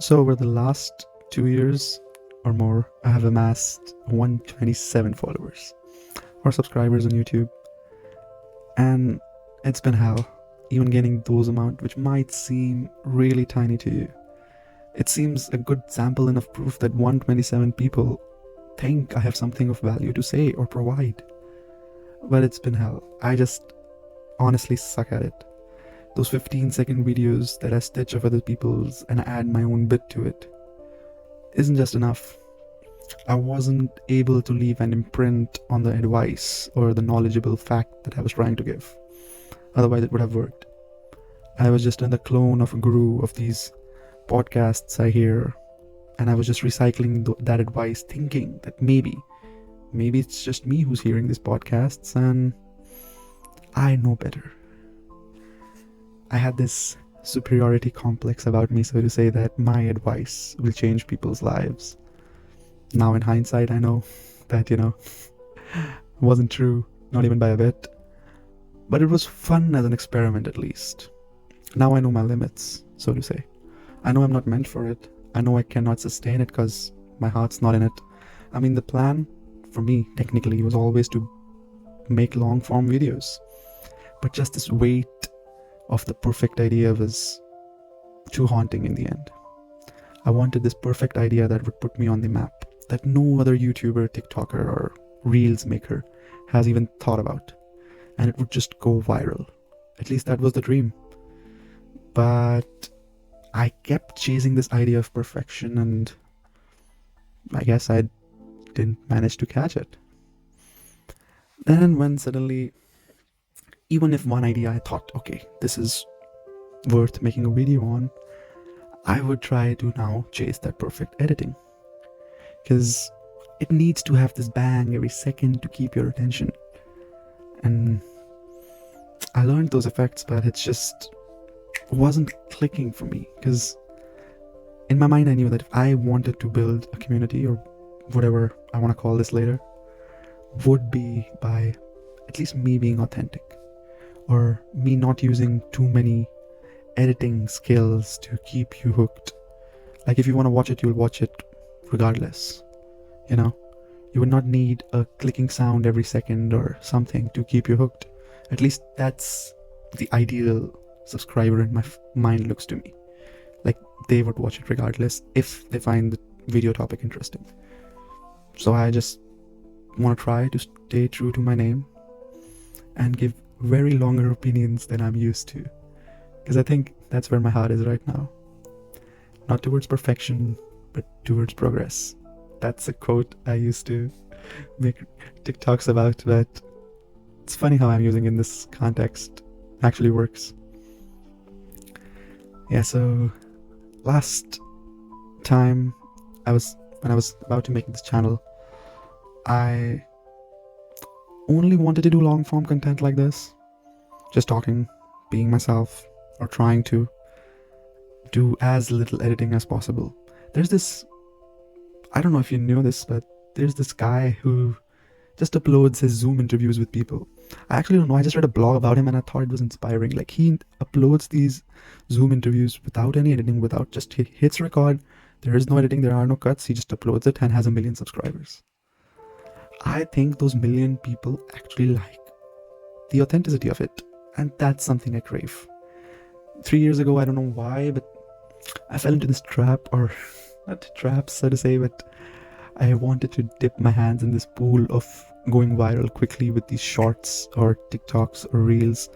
So over the last 2 years or more, I have amassed 127 followers or subscribers on YouTube. And it's been hell, even gaining those amount, which might seem really tiny to you. It seems a good sample enough proof that 127 people think I have something of value to say or provide. But it's been hell. I just honestly suck at it. Those 15-second videos that I stitch of other people's and add my own bit to it isn't just enough. I wasn't able to leave an imprint on the advice or the knowledgeable fact that I was trying to give. Otherwise, it would have worked. I was just another clone of a guru of these podcasts I hear, and I was just recycling that advice, thinking that maybe it's just me who's hearing these podcasts and I know better. I had this superiority complex about me, so to say, that my advice will change people's lives. Now in hindsight, I know that, wasn't true, not even by a bit. But it was fun as an experiment, at least. Now I know my limits, so to say. I know I'm not meant for it. I know I cannot sustain it because my heart's not in it. I mean, the plan for me, technically, was always to make long-form videos. But just this weight of the perfect idea was too haunting in the end. I wanted this perfect idea that would put me on the map, that no other YouTuber, TikToker, or Reels maker has even thought about. And it would just go viral. At least that was the dream. But I kept chasing this idea of perfection, and I guess I didn't manage to catch it. Then when suddenly, even if one idea I thought, okay, this is worth making a video on, I would try to now chase that perfect editing. Because it needs to have this bang every second to keep your attention. And I learned those effects, but it just wasn't clicking for me. Because in my mind, I knew that if I wanted to build a community, or whatever I want to call this later, would be by at least me being authentic, or me not using too many editing skills to keep you hooked. Like if you want to watch it, you'll watch it regardless. You would not need a clicking sound every second or something to keep you hooked. At least that's the ideal subscriber in my mind looks to me. Like they would watch it regardless if they find the video topic interesting. So I just want to try to stay true to my name and give very longer opinions than I'm used to. Because I think that's where my heart is right now. Not towards perfection, but towards progress. That's a quote I used to make TikToks about, but it's funny how I'm using it in this context. It actually works. Yeah, so last time when I was about to make this channel, I only wanted to do long form content like this. Just talking, being myself, or trying to do as little editing as possible. There's this, I don't know if you know this, but there's this guy who just uploads his Zoom interviews with people. I actually don't know, I just read a blog about him and I thought it was inspiring. Like he uploads these Zoom interviews without any editing, without just hits record. There is no editing, there are no cuts. He just uploads it and has 1 million subscribers. I think those 1 million people actually like the authenticity of it. And that's something I crave. 3 years ago, I don't know why, but I fell into this trap, or not trap, so to say, but I wanted to dip my hands in this pool of going viral quickly with these shorts or TikToks or Reels,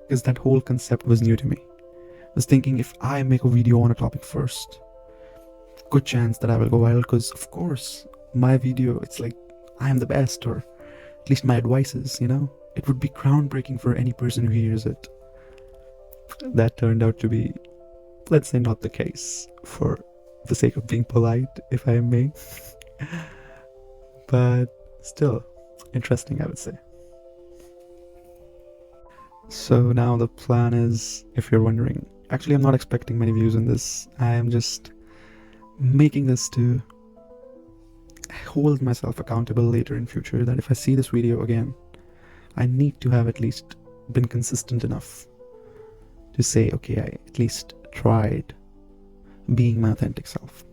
because that whole concept was new to me. I was thinking, if I make a video on a topic first, good chance that I will go viral, because of course, my video, it's like, I am the best, or at least my advice is, it would be groundbreaking for any person who hears it. That turned out to be, let's say, not the case, for the sake of being polite, if I may. But still, interesting, I would say. So now the plan is, if you're wondering, actually I'm not expecting many views in this. I am just making this to hold myself accountable later in future, that if I see this video again, I need to have at least been consistent enough to say, okay, I at least tried being my authentic self.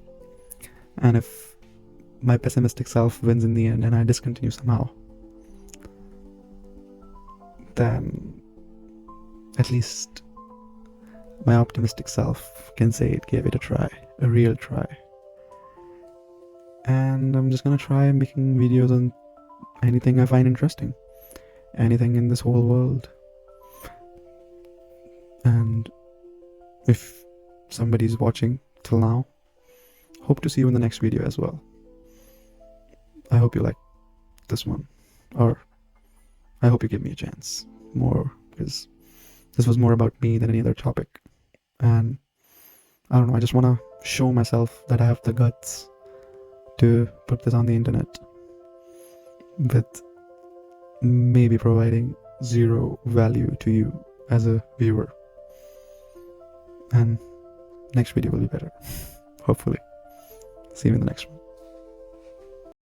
And if my pessimistic self wins in the end and I discontinue somehow, then at least my optimistic self can say it gave it a try, a real try. And I'm just gonna try making videos on anything I find interesting, anything in this whole world. And if somebody's watching till now, hope to see you in the next video as well. I hope you like this one, or I hope you give me a chance more, because this was more about me than any other topic. And I don't know, I just want to show myself that I have the guts to put this on the internet with maybe providing zero value to you as a viewer. And next video will be better, hopefully. See you in the next one.